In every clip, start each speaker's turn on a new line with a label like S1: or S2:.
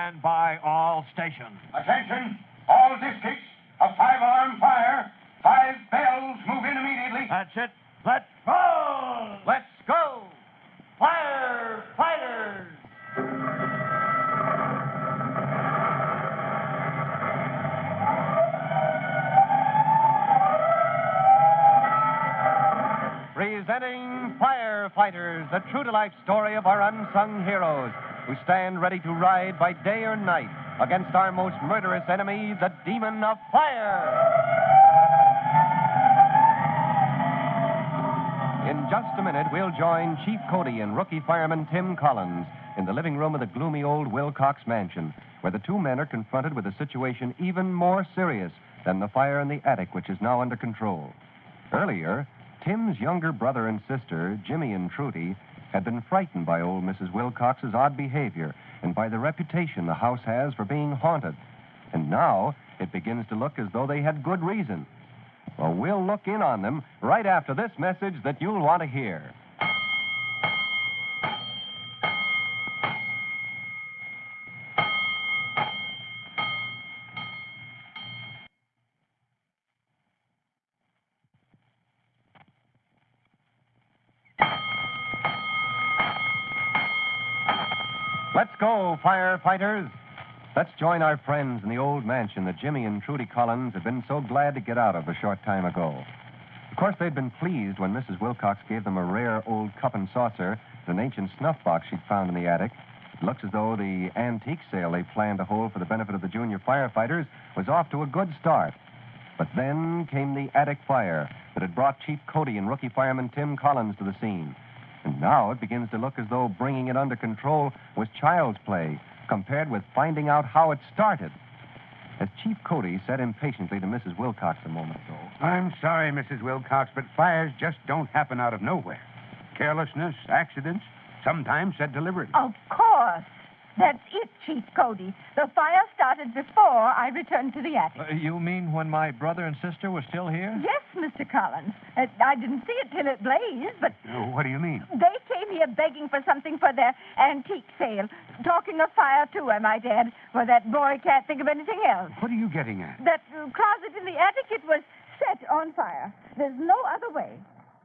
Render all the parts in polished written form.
S1: Stand by all stations.
S2: Attention, all districts. A 5-alarm fire. 5 bells move in immediately.
S1: That's it. Let's roll! Let's go! Firefighters! Presenting Firefighters, the true-to-life story of our unsung heroes who stand ready to ride by day or night against our most murderous enemy, the demon of fire. In just a minute, we'll join Chief Cody and rookie fireman Tim Collins in the living room of the gloomy old Wilcox mansion, where the two men are confronted with a situation even more serious than the fire in the attic, which is now under control. Earlier, Tim's younger brother and sister, Jimmy and Trudy, had been frightened by old Mrs. Wilcox's odd behavior and by the reputation the house has for being haunted. And now it begins to look as though they had good reason. Well, we'll look in on them right after this message that you'll want to hear. Let's go, firefighters. Let's join our friends in the old mansion that Jimmy and Trudy Collins had been so glad to get out of a short time ago. Of course, they'd been pleased when Mrs. Wilcox gave them a rare old cup and saucer and an ancient snuff box she'd found in the attic. It looks as though the antique sale they planned to hold for the benefit of the junior firefighters was off to a good start. But then came the attic fire that had brought Chief Cody and rookie fireman Tim Collins to the scene. And now it begins to look as though bringing it under control was child's play compared with finding out how it started. As Chief Cody said impatiently to Mrs. Wilcox a moment ago.
S2: I'm sorry, Mrs. Wilcox, but fires just don't happen out of nowhere. Carelessness, accidents, sometimes set deliberately.
S3: Of course. That's it, Chief Cody. The fire started before I returned to the attic.
S1: You mean when my brother and sister were still here?
S3: Yes, Mr. Collins. I didn't see it till it blazed, but...
S2: What do you mean?
S3: They came here begging for something for their antique sale. Talking of fire, too, I might add, for that boy can't think of anything else.
S2: What are you getting at?
S3: That closet in the attic, it was set on fire. There's no other way.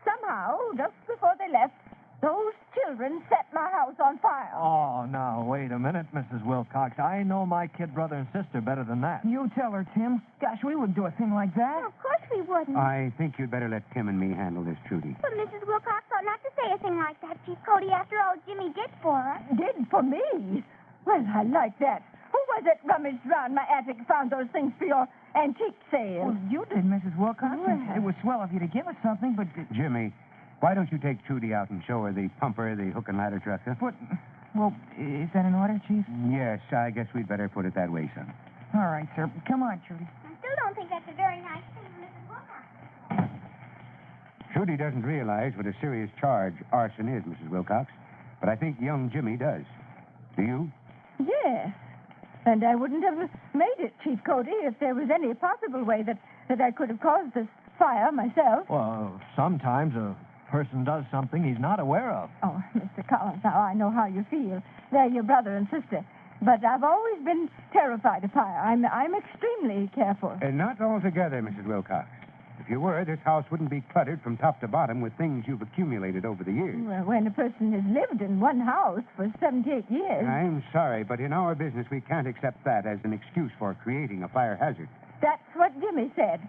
S3: Somehow, just before they left, those children set my house on fire.
S1: Oh, now, wait a minute, Mrs. Wilcox. I know my kid brother and sister better than that.
S4: You tell her, Tim. Gosh, we wouldn't do a thing like that.
S5: Of course we wouldn't.
S2: I think you'd better let Tim and me handle this, Trudy.
S5: But Mrs. Wilcox ought not to say a thing like that, Chief Cody, after all Jimmy did for her.
S3: Did for me? Well, I like that. Who was it rummaged around my attic and found those things for your antique sale?
S4: Well, you did, Mrs. Wilcox.
S3: Well.
S4: It was swell of you to give us something, but...
S2: Jimmy, why don't you take Trudy out and show her the pumper, the hook and ladder truck, huh?
S4: But, well, is that in order, Chief?
S2: Yes, I guess we'd better put it that way, son.
S4: All right, sir. Come on, Trudy.
S5: I still don't think that's a very nice thing, Mrs. Wilcox.
S2: Trudy doesn't realize what a serious charge arson is, Mrs. Wilcox, but I think young Jimmy does. Do you?
S3: Yes. And I wouldn't have made it, Chief Cody, if there was any possible way that I could have caused this fire myself.
S1: Well, sometimes a person does something he's not aware of.
S3: Oh, Mr. Collins, now I know how you feel. They're your brother and sister. But I've always been terrified of fire. I'm extremely careful.
S2: Not altogether, Mrs. Wilcox. If you were, this house wouldn't be cluttered from top to bottom with things you've accumulated over the years.
S3: Well, when a person has lived in one house for 78 years...
S2: I'm sorry, but in our business, we can't accept that as an excuse for creating a fire hazard.
S3: That's what Jimmy said.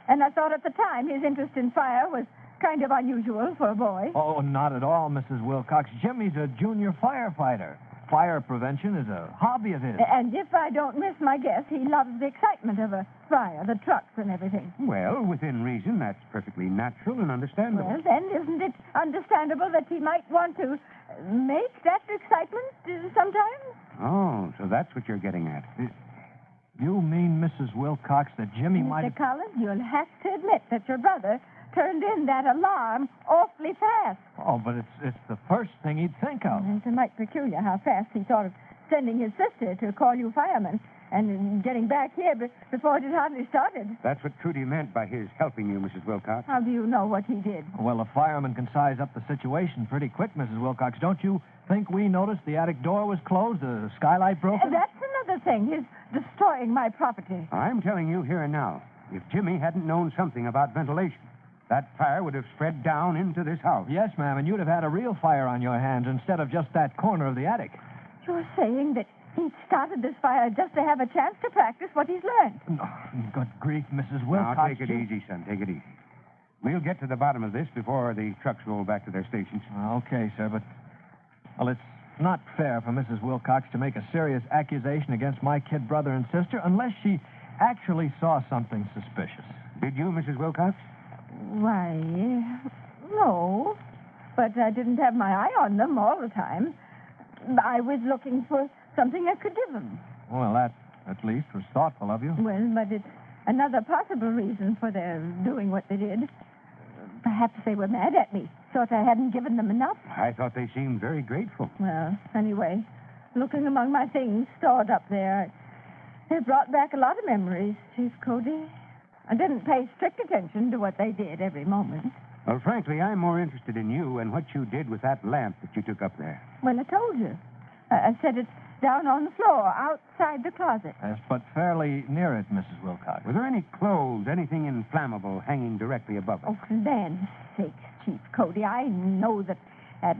S3: And I thought at the time his interest in fire was kind of unusual for a boy.
S1: Oh, not at all, Mrs. Wilcox. Jimmy's a junior firefighter. Fire prevention is a hobby of his.
S3: And if I don't miss my guess, he loves the excitement of a fire, the trucks and everything.
S2: Well, within reason, that's perfectly natural and understandable.
S3: Well, then isn't it understandable that he might want to make that excitement sometimes?
S2: Oh, so that's what you're getting at.
S1: You mean, Mrs. Wilcox, that Jimmy might...
S3: Mr. Collins, you'll have to admit that your brother turned in that alarm awfully fast.
S1: Oh, but it's the first thing he'd think of.
S3: It's a mite peculiar how fast he thought of sending his sister to call you firemen and getting back here before it had hardly started.
S2: That's what Trudy meant by his helping you, Mrs. Wilcox.
S3: How do you know what he did?
S1: Well, a fireman can size up the situation pretty quick, Mrs. Wilcox. Don't you think we noticed the attic door was closed, the skylight broken?
S3: That's another another thing, his destroying my property.
S2: I'm telling you here and now, if Jimmy hadn't known something about ventilation, that fire would have spread down into this house.
S6: Yes, ma'am, and you'd have had a real fire on your hands instead of just that corner of the attic.
S3: You're saying that he started this fire just to have a chance to practice what he's learned?
S6: Oh, good grief, Mrs. Wilcox.
S2: Now, take it easy, son. Take it easy. We'll get to the bottom of this before the trucks roll back to their stations.
S6: Okay, sir, but... Well, it's not fair for Mrs. Wilcox to make a serious accusation against my kid brother and sister unless she actually saw something suspicious.
S2: Did you, Mrs. Wilcox?
S3: Why, no. But I didn't have my eye on them all the time. I was looking for something I could give them.
S6: Well, that, at least, was thoughtful of you.
S3: Well, but it's another possible reason for their doing what they did. Perhaps they were mad at me, thought I hadn't given them enough.
S2: I thought they seemed very grateful.
S3: Well, anyway, looking among my things stored up there, it brought back a lot of memories, Chief Cody. I didn't pay strict attention to what they did every moment.
S2: Well, frankly, I'm more interested in you and what you did with that lamp that you took up there.
S3: Well, I told you. I set it down on the floor outside the closet.
S6: Yes, but fairly near it, Mrs. Wilcox.
S2: Were there any clothes, anything inflammable hanging directly above it?
S3: Oh, for land's sake, Chief Cody, I know that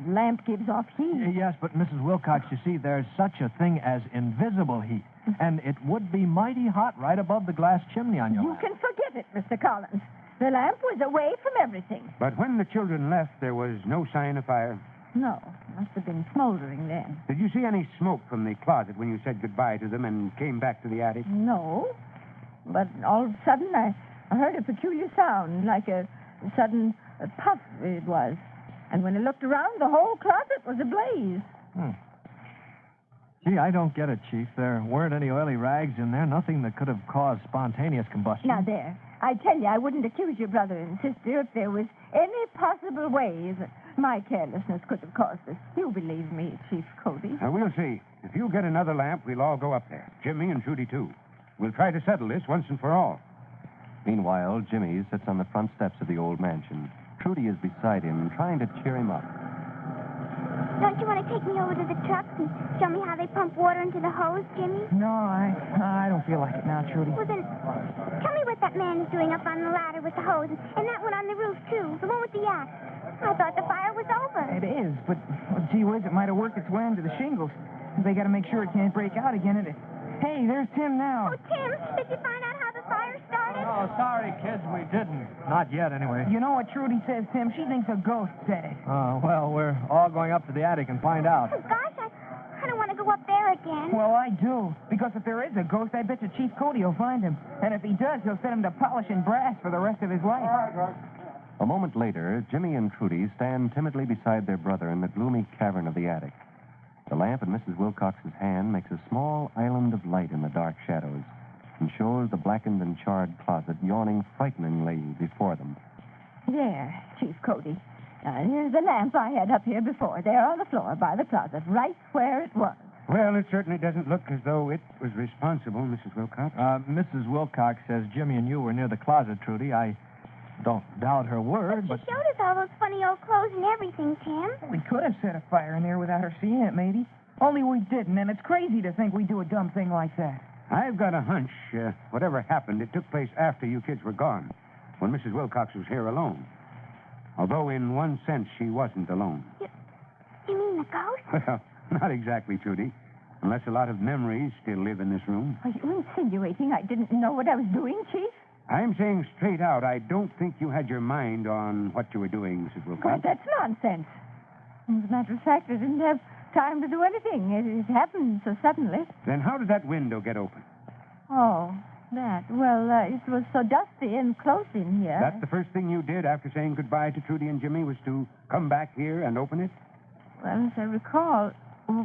S3: lamp gives off heat.
S6: Yes, but Mrs. Wilcox, you see, there's such a thing as invisible heat. And it would be mighty hot right above the glass chimney on your
S3: You
S6: lamp.
S3: can forget it, Mr. Collins. The lamp was away from everything.
S2: But when the children left, there was no sign of fire.
S3: No, must have been smoldering then.
S2: Did you see any smoke from the closet when you said goodbye to them and came back to the attic?
S3: No, but all of a sudden I heard a peculiar sound, like a sudden puff it was. And when I looked around, the whole closet was ablaze.
S6: Gee, I don't get it, Chief. There weren't any oily rags in there, nothing that could have caused spontaneous combustion.
S3: Now, there. I tell you, I wouldn't accuse your brother and sister if there was any possible way that my carelessness could have caused this. You believe me, Chief Cody.
S2: We'll see. If you get another lamp, we'll all go up there. Jimmy and Trudy, too. We'll try to settle this once and for all.
S1: Meanwhile, Jimmy sits on the front steps of the old mansion. Trudy is beside him, trying to cheer him up.
S5: Don't you want to take me over to the trucks and show me how they pump water into the hose, Jimmy?
S4: No, I don't feel like it now, Trudy.
S5: Well, then, tell me what that man is doing up on the ladder with the hose, and that one on the roof, too, the one with the axe. I thought the fire was over.
S4: It is, but gee whiz, it might have worked its way into the shingles. They got to make sure it can't break out again. Hey, there's Tim now.
S5: Oh, Tim, did you find out how the fire started?
S6: Oh, sorry, kids, we didn't. Not yet, anyway.
S4: You know what Trudy says, Tim? She thinks a ghost said it.
S6: Oh, well, we're all going up to the attic and find out.
S5: Oh, gosh, I don't want to go up there again.
S4: Well, I do. Because if there is a ghost, I bet you Chief Cody will find him. And if he does, he'll send him to polishing brass for the rest of his life.
S1: A moment later, Jimmy and Trudy stand timidly beside their brother in the gloomy cavern of the attic. The lamp in Mrs. Wilcox's hand makes a small island of light in the dark shadows and shows the blackened and charred closet yawning frighteningly before them.
S3: There, Chief Cody. Now, here's the lamp I had up here before, there on the floor by the closet, right where it was.
S2: Well, it certainly doesn't look as though it was responsible, Mrs. Wilcox.
S6: Mrs. Wilcox says Jimmy and you were near the closet, Trudy. I don't doubt her word,
S5: But
S6: but...
S5: she showed us all those funny old clothes and everything, Tim.
S4: We could have set a fire in there without her seeing it, maybe. Only we didn't, and it's crazy to think we'd do a dumb thing like that.
S2: I've got a hunch whatever happened, it took place after you kids were gone, when Mrs. Wilcox was here alone. Although, in one sense, she wasn't alone.
S5: You mean the ghost?
S2: Well, not exactly, Trudy. Unless a lot of memories still live in this room.
S3: Are you insinuating I didn't know what I was doing, Chief?
S2: I'm saying straight out, I don't think you had your mind on what you were doing, Mrs.
S3: Why,
S2: Wilcox.
S3: that's nonsense. As a matter of fact, I didn't have time to do anything. It happened so suddenly.
S2: Then how did that window get open?
S3: Oh, that. Well, it was so dusty and close in here.
S2: That's the first thing you did after saying goodbye to Trudy and Jimmy was to come back here and open it?
S3: Well, as I recall,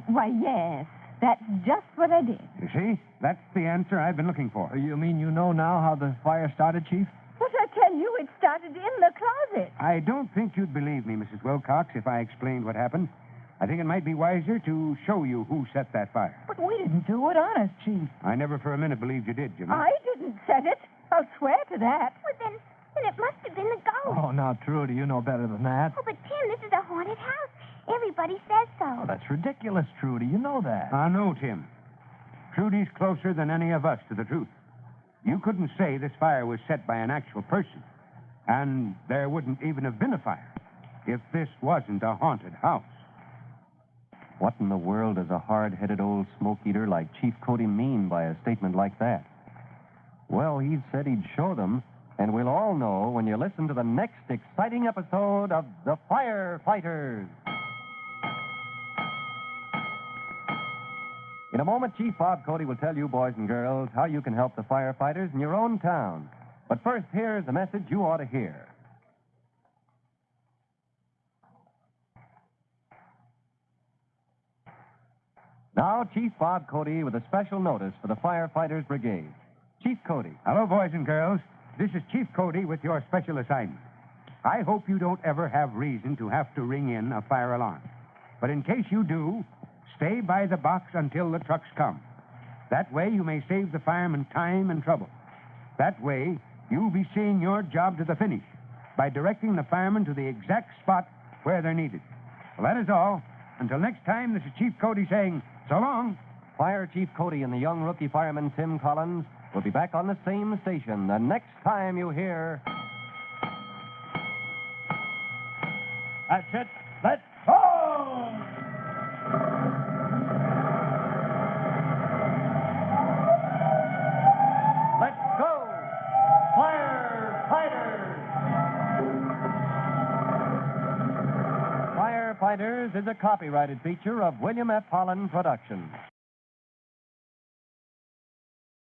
S3: why, yes. That's just what I did.
S2: You see? That's the answer I've been looking for.
S6: You mean you know now how the fire started, Chief?
S3: But I tell you, it started in the closet.
S2: I don't think you'd believe me, Mrs. Wilcox, if I explained what happened. I think it might be wiser to show you who set that fire.
S4: But we didn't do it, honest, Chief.
S2: I never for a minute believed you did, Jimmy.
S3: I didn't set it. I'll swear to that.
S5: Well, then it must have been the ghost.
S6: Oh, now, Trudy, you know better than that.
S5: Oh, but Tim, this is a haunted house. Everybody says so.
S6: Oh, that's ridiculous, Trudy. You know that.
S2: No, Tim. Trudy's closer than any of us to the truth. You couldn't say this fire was set by an actual person. And there wouldn't even have been a fire if this wasn't a haunted house.
S1: What in the world does a hard-headed old smoke-eater like Chief Cody mean by a statement like that? Well, he said he'd show them, and we'll all know when you listen to the next exciting episode of The Firefighters. In a moment, Chief Bob Cody will tell you, boys and girls, how you can help the firefighters in your own town. But first, here's a message you ought to hear. Now, Chief Bob Cody with a special notice for the Firefighters Brigade. Chief Cody.
S2: Hello, boys and girls. This is Chief Cody with your special assignment. I hope you don't ever have reason to have to ring in a fire alarm. But in case you do, stay by the box until the trucks come. That way you may save the firemen time and trouble. That way you'll be seeing your job to the finish by directing the firemen to the exact spot where they're needed. Well, that is all. Until next time, this is Chief Cody saying so long.
S1: Fire Chief Cody and the young rookie fireman Tim Collins will be back on the same station the next time you hear... That's it. Let's go! Let's go, Firefighters! Firefighters is a copyrighted feature of William F. Holland Productions.